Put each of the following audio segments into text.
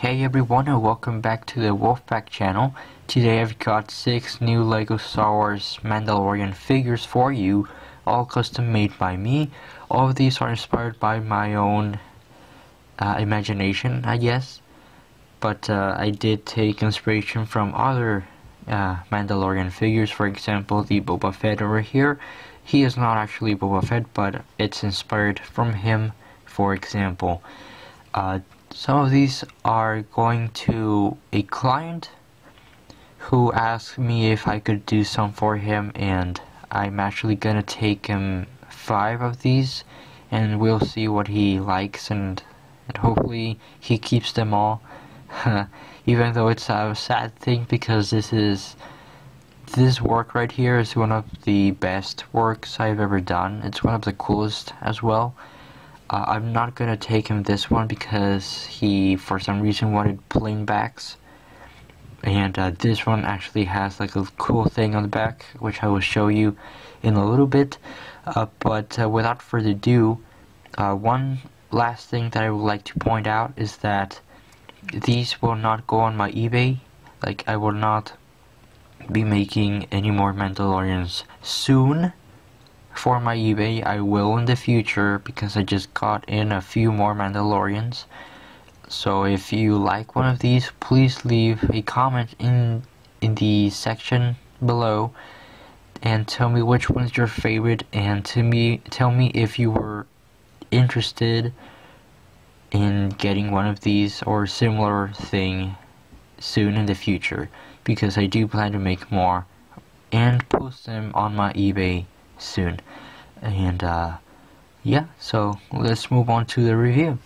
Hey everyone, and welcome back to the Wolfpack channel. Today I've got 6 new LEGO Star Wars Mandalorian figures for you, all custom made by me. All of these are inspired by my own imagination, I guess. But I did take inspiration from other Mandalorian figures. For example, the Boba Fett over here. He is not actually Boba Fett, but it's inspired from him, for example. Some of these are going to a client who asked me if I could do some for him, and I'm actually gonna take him 5 of these, and we'll see what he likes, and hopefully he keeps them all. Even though it's a sad thing, because this work right here is one of the best works I've ever done. It's one of the coolest as well. I'm not gonna take him this one because he, for some reason, wanted plain backs. And this one actually has like a cool thing on the back, which I will show you in a little bit. But without further ado, one last thing that I would like to point out is that these will not go on my eBay. Like, I will not be making any more Mandalorians soon for my eBay. I will in the future, because I just got in a few more Mandalorians. So if you like one of these, please leave a comment in the section below and tell me which one's your favorite, and tell me if you were interested in getting one of these or similar thing soon in the future, because I do plan to make more and post them on my eBay soon. And yeah, so let's move on to the review.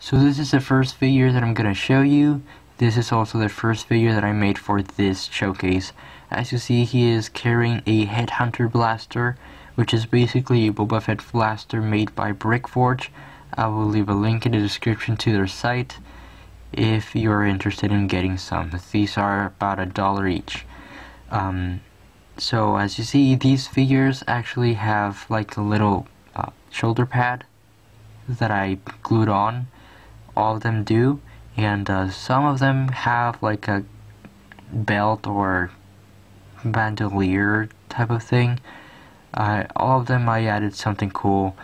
So this is the first figure that I'm gonna show you. This is also the first figure that I made for this showcase. As you see, he is carrying a Headhunter Blaster, which is basically a Boba Fett blaster made by Brickforge. I will leave a link in the description to their site if you're interested in getting some. These are about $1 each. So as you see, these figures actually have like a little shoulder pad that I glued on. All of them do, and some of them have like a belt or bandolier type of thing. All of them I added something cool.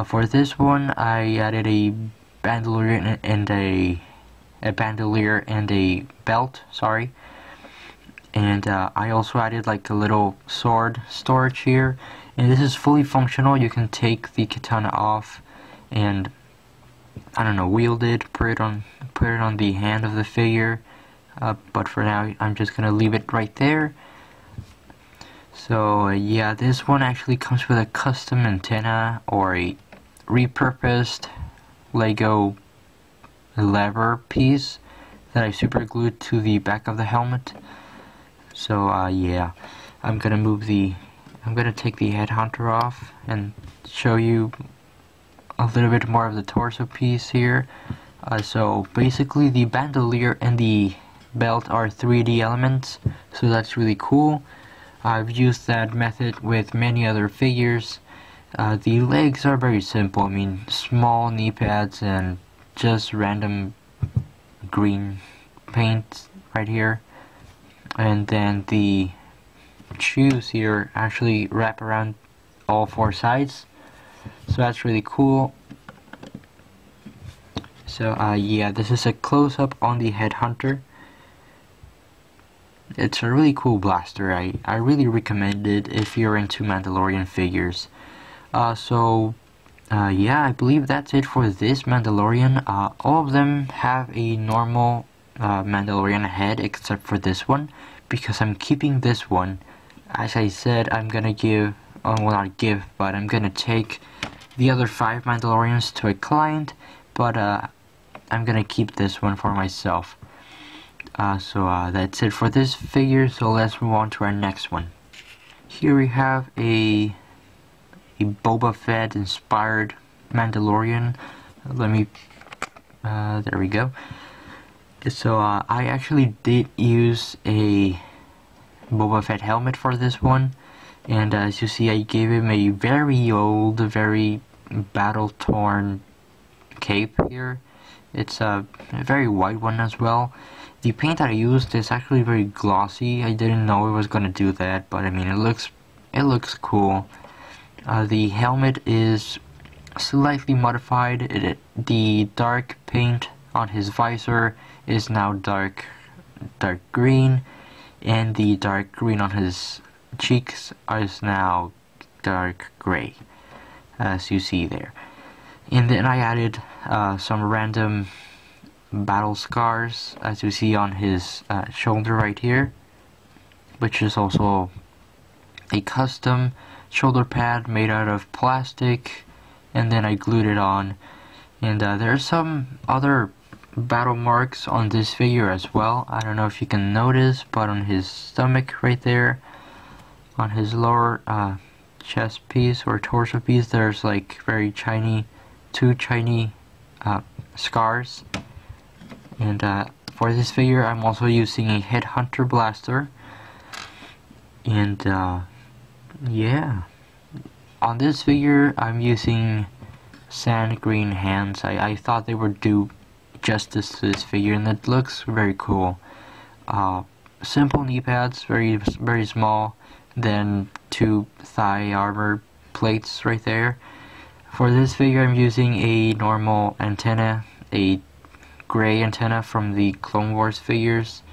For this one, I added a bandolier and a belt. Sorry. And I also added like a little sword storage here, and this is fully functional. You can take the katana off and, I don't know, wield it, put it on the hand of the figure. But for now, I'm just gonna leave it right there. So yeah, this one actually comes with a custom antenna or a repurposed Lego lever piece that I super glued to the back of the helmet. So yeah, I'm gonna take the Headhunter off and show you a little bit more of the torso piece here. So basically, the bandolier and the belt are 3D elements, so that's really cool. I've used that method with many other figures. The legs are very simple. I mean, small knee pads and just random green paint right here. And then the shoes here actually wrap around all 4 sides, so that's really cool. So yeah, this is a close-up on the Headhunter. It's a really cool blaster. I really recommend it if you're into Mandalorian figures. So yeah, I believe that's it for this Mandalorian. All of them have a normal Mandalorian head except for this one, because I'm keeping this one. As I said, I'm gonna give, well, not give, but I'm gonna take the other 5 Mandalorians to a client, but I'm gonna keep this one for myself. So that's it for this figure, so let's move on to our next one. Here we have a Boba Fett inspired Mandalorian. Let me, there we go. So I actually did use a Boba Fett helmet for this one, and as you see, I gave him a very old, very battle-torn cape here, It's a very white one as well. The paint that I used is actually very glossy. I didn't know it was gonna do that, but I mean it looks cool. The helmet is slightly modified. The dark paint on his visor is now dark green, and the dark green on his cheeks is now dark gray, as you see there. And then I added some random battle scars, as you see on his shoulder right here, which is also a custom shoulder pad made out of plastic, and then I glued it on. And there's some other battle marks on this figure as well. I don't know if you can notice, but on his stomach right there, on his lower chest piece or torso piece, there's like two tiny scars. And for this figure I'm also using a Headhunter Blaster. And yeah, on this figure I'm using sand green hands. I thought they would do justice to this figure, and it looks very cool. Simple knee pads, very small, then two thigh armor plates right there. For this figure I'm using a normal antenna, a gray antenna from the Clone Wars figures,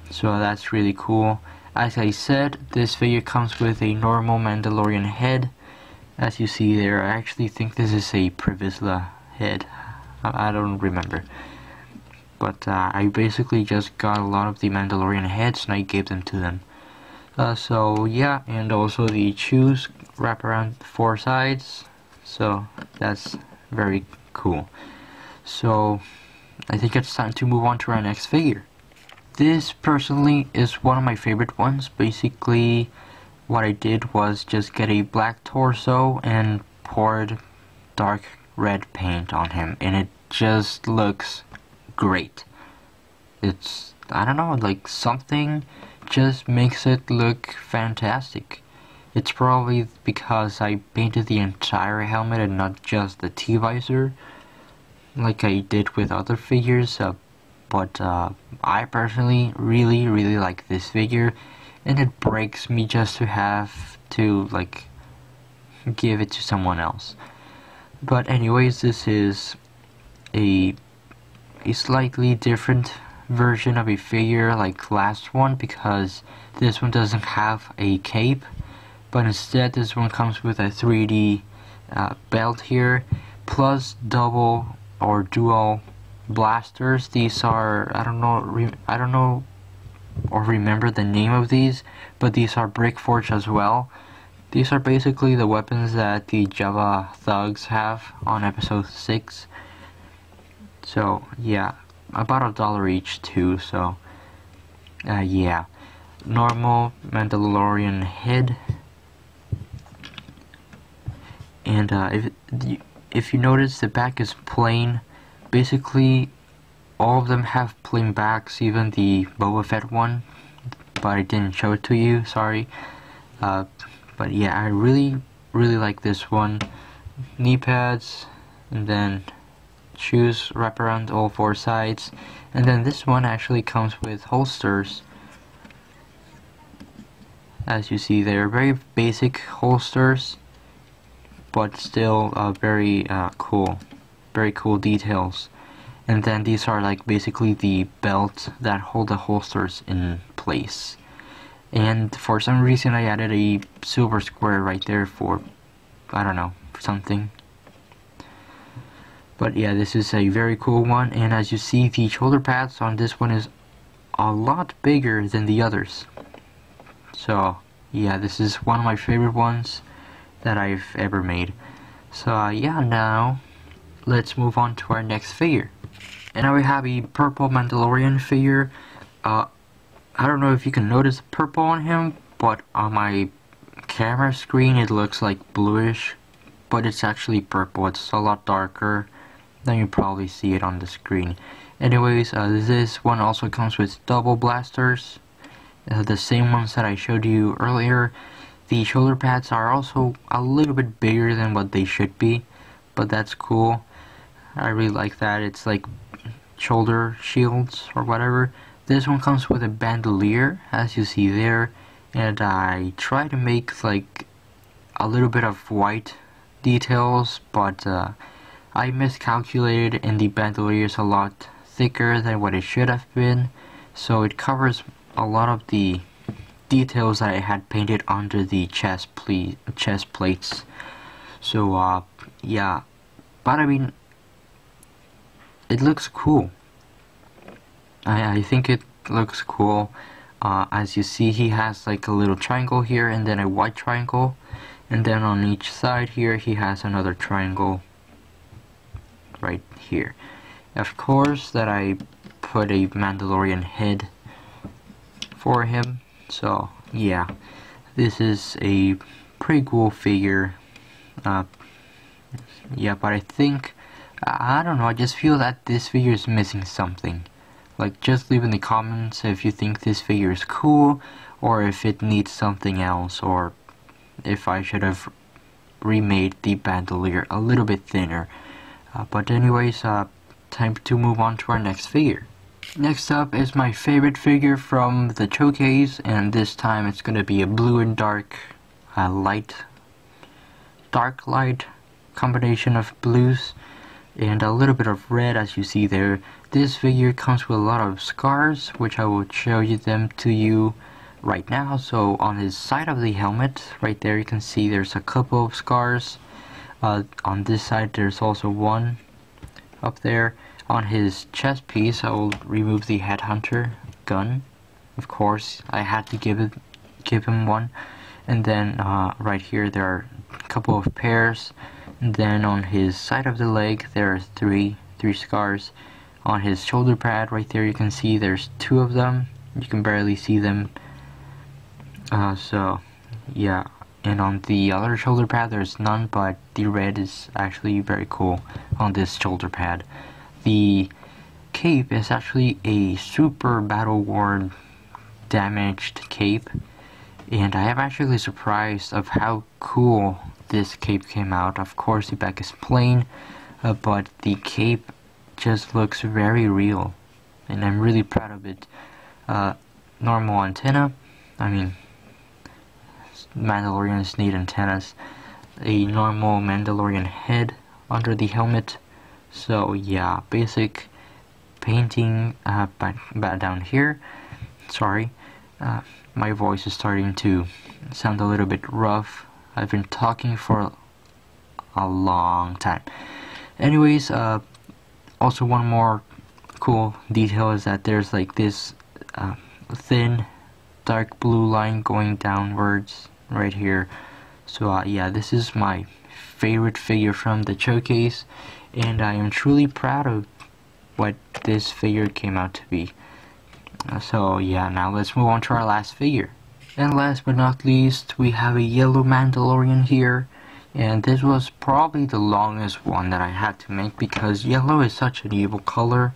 so that's really cool. As I said, this figure comes with a normal Mandalorian head, as you see there. I actually think this is a Previsla head. I don't remember. But I basically just got a lot of the Mandalorian heads and I gave them to them. So yeah, and also the shoes wrap around 4 sides, so that's very cool. So I think it's time to move on to our next figure. This personally is one of my favorite ones. Basically what I did was just get a black torso and poured dark red paint on him, and it just looks great. It's, I don't know, like something just makes it look fantastic. It's probably because I painted the entire helmet and not just the T-visor like I did with other figures, but I personally really like this figure, and it breaks me just to have to like give it to someone else. But anyways, this is a slightly different version of a figure like last one, because this one doesn't have a cape, but instead this one comes with a 3D belt here, plus double or dual blasters. These are, I don't know or remember the name of these, but these are brick forged as well. These are basically the weapons that the Java thugs have on episode 6. So yeah, about $1 each too. So yeah, normal Mandalorian head. And if you notice, the back is plain. Basically all of them have plain backs, even the Boba Fett one, but I didn't show it to you, sorry. But yeah, I really like this one. Knee pads, and then shoes wrap around all 4 sides, and then this one actually comes with holsters, as you see there. Very basic holsters, but still very cool details. And then these are like basically the belts that hold the holsters in place. And for some reason I added a silver square right there for, I don't know, something. But yeah, this is a very cool one, and as you see, the shoulder pads on this one is a lot bigger than the others. So yeah, this is one of my favorite ones that I've ever made. So yeah, now let's move on to our next figure. And now we have a purple Mandalorian figure. I don't know if you can notice purple on him, but on my camera screen it looks like bluish, but it's actually purple. It's a lot darker than you probably see it on the screen. Anyways, this one also comes with double blasters, the same ones that I showed you earlier. The shoulder pads are also a little bit bigger than what they should be, but that's cool. I really like that. It's like shoulder shields or whatever. This one comes with a bandolier, as you see there, and I try to make like a little bit of white details, but I miscalculated, and the bandolier is a lot thicker than what it should have been, so it covers a lot of the details that I had painted under the chest plates. So yeah, but I mean, it looks cool. I think it looks cool. As you see, he has like a little triangle here and then a white triangle, and then on each side here he has another triangle right here. Of course that I put a Mandalorian head for him. So yeah, this is a pretty cool figure. Yeah, but I think, I don't know, I just feel that this figure is missing something. Like, just leave in the comments if you think this figure is cool, or if it needs something else, or if I should have remade the bandolier a little bit thinner. But anyways, time to move on to our next figure. Next up is my favorite figure from the showcase, and this time it's gonna be a blue and dark light combination of blues and a little bit of red, as you see there. This figure comes with a lot of scars, which I will show them to you right now. So on his side of the helmet, right there, you can see there's a couple of scars. On this side there's also one up there. On his chest piece, I will remove the Headhunter gun. Of course, I had to give him one. And then right here there are a couple of pairs. And then on his side of the leg there are three scars. On his shoulder pad right there, you can see there's two of them. You can barely see them. So yeah, and on the other shoulder pad there's none, but the red is actually very cool on this shoulder pad. The cape is actually a super battle worn damaged cape, and I am actually surprised of how cool this cape came out. Of course the back is plain, but the cape just looks very real, and I'm really proud of it. Normal antenna, I mean, Mandalorians need antennas. A normal Mandalorian head under the helmet. So yeah, basic painting back down here. Sorry, my voice is starting to sound a little bit rough. I've been talking for a long time. Anyways, also one more cool detail is that there's like this thin dark blue line going downwards right here. So yeah, this is my favorite figure from the showcase, and I am truly proud of what this figure came out to be. So yeah, now let's move on to our last figure. And last but not least, we have a yellow Mandalorian here. And this was probably the longest one that I had to make, because yellow is such an evil color.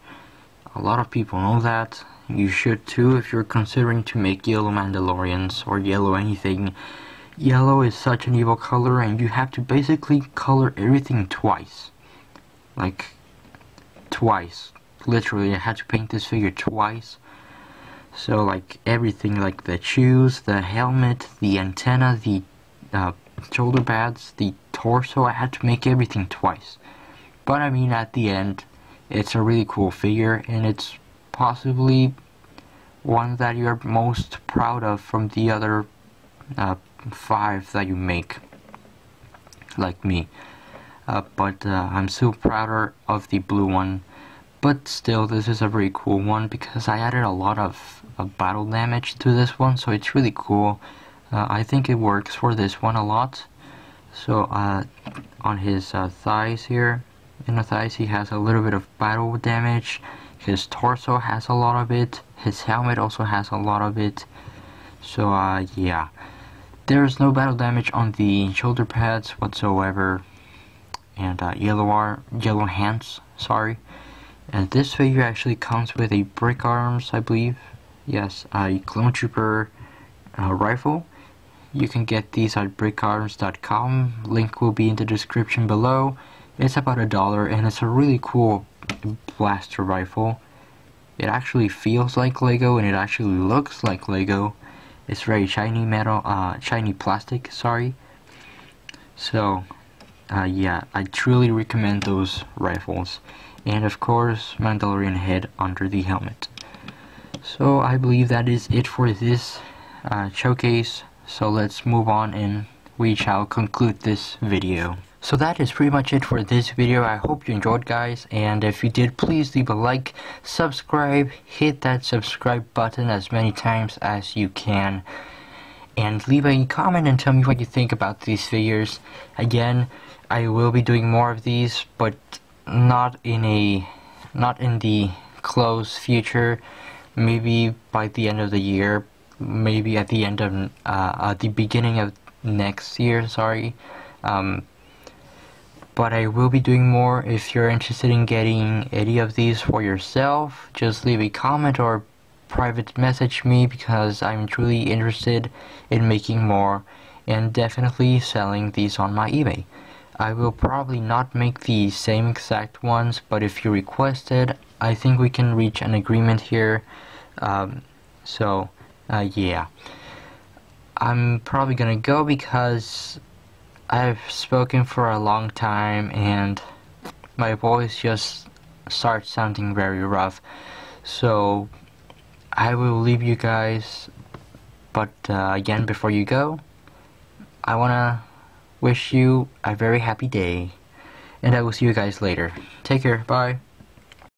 A lot of people know that. You should too if you're considering to make yellow Mandalorians or yellow anything. Yellow is such an evil color, and you have to basically color everything twice. Like, twice. Literally, I had to paint this figure twice. So like everything, like the shoes, the helmet, the antenna, the shoulder pads, the torso, I had to make everything twice. But I mean, at the end, it's a really cool figure, and it's possibly one that you're most proud of from the other 5 that you make, like me. But I'm still prouder of the blue one. But still, this is a very cool one because I added a lot of battle damage to this one, so it's really cool. I think it works for this one a lot. So on his thighs here, inner thighs, he has a little bit of battle damage. His torso has a lot of it. His helmet also has a lot of it. So yeah, there's no battle damage on the shoulder pads whatsoever. And yellow hands, sorry. And this figure actually comes with a brick arms, I believe. Yes, a clone trooper rifle. You can get these at brickarms.com. Link will be in the description below. It's about $1, and it's a really cool blaster rifle. It actually feels like Lego, and it actually looks like Lego. It's very shiny metal, shiny plastic, sorry. So, yeah, I truly recommend those rifles. And of course, Mandalorian head under the helmet. So I believe that is it for this showcase. So let's move on and we shall conclude this video. So that is pretty much it for this video. I hope you enjoyed, guys, and if you did, please leave a like, subscribe, hit that subscribe button as many times as you can, and leave a comment and tell me what you think about these figures. Again, I will be doing more of these, but not in the close future. Maybe by the end of the year, maybe at the end of the beginning of next year, sorry. But I will be doing more. If you're interested in getting any of these for yourself, just leave a comment or private message me, because I'm truly interested in making more and definitely selling these on my eBay. I will probably not make the same exact ones, but if you request it, I think we can reach an agreement here. Yeah. I'm probably gonna go because I've spoken for a long time and my voice just starts sounding very rough. So I will leave you guys, but again, before you go, I wanna wish you a very happy day, and I will see you guys later. Take care, bye.